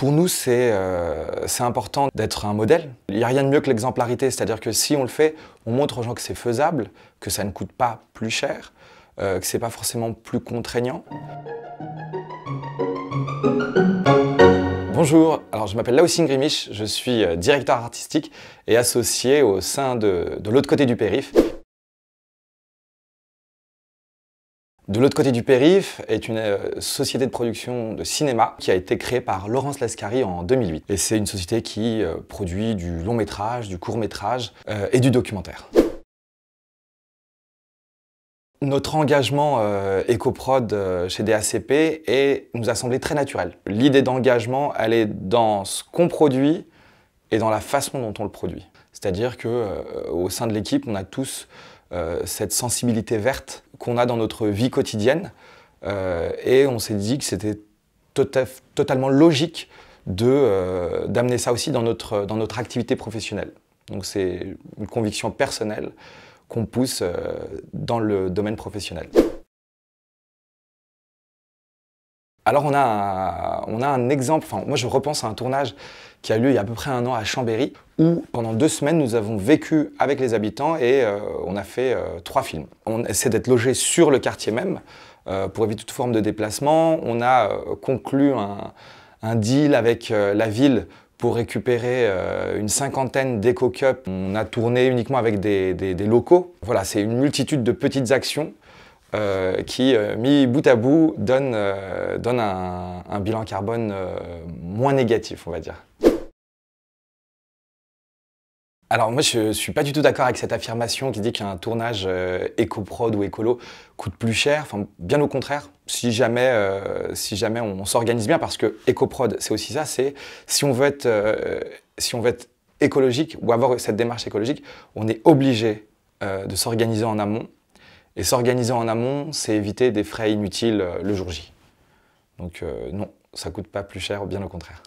Pour nous, c'est important d'être un modèle. Il n'y a rien de mieux que l'exemplarité, c'est-à-dire que si on le fait, on montre aux gens que c'est faisable, que ça ne coûte pas plus cher, que c'est pas forcément plus contraignant. Bonjour, alors je m'appelle Laossine Grimich, je suis directeur artistique et associé au sein de l'autre côté du périph'. De l'autre côté du périph' est une société de production de cinéma qui a été créée par Laurence Lescari en 2008. Et c'est une société qui produit du long métrage, du court métrage et du documentaire. Notre engagement éco-prod chez DACP nous a semblé très naturel. L'idée d'engagement, elle est dans ce qu'on produit et dans la façon dont on le produit. C'est-à-dire qu'au sein de l'équipe, on a tous cette sensibilité verte qu'on a dans notre vie quotidienne et on s'est dit que c'était totalement logique d'amener ça aussi dans notre activité professionnelle. Donc c'est une conviction personnelle qu'on pousse dans le domaine professionnel. Alors on a un exemple, moi je repense à un tournage qui a eu lieu il y a à peu près 1 an à Chambéry, où pendant 2 semaines nous avons vécu avec les habitants et on a fait 3 films. On essaie d'être logé sur le quartier même pour éviter toute forme de déplacement. On a conclu un deal avec la ville pour récupérer une 50aine d'éco-cups. On a tourné uniquement avec des locaux. Voilà, c'est une multitude de petites actions qui, mis bout à bout, donne un bilan carbone moins négatif, on va dire. Alors moi, je ne suis pas du tout d'accord avec cette affirmation qui dit qu'un tournage éco-prod ou écolo coûte plus cher. Enfin, bien au contraire, si jamais on s'organise bien, parce que éco-prod, c'est aussi ça, c'est si on veut être écologique ou avoir cette démarche écologique, on est obligé de s'organiser en amont. Et s'organiser en amont, c'est éviter des frais inutiles le jour J. Donc non, ça ne coûte pas plus cher, bien au contraire.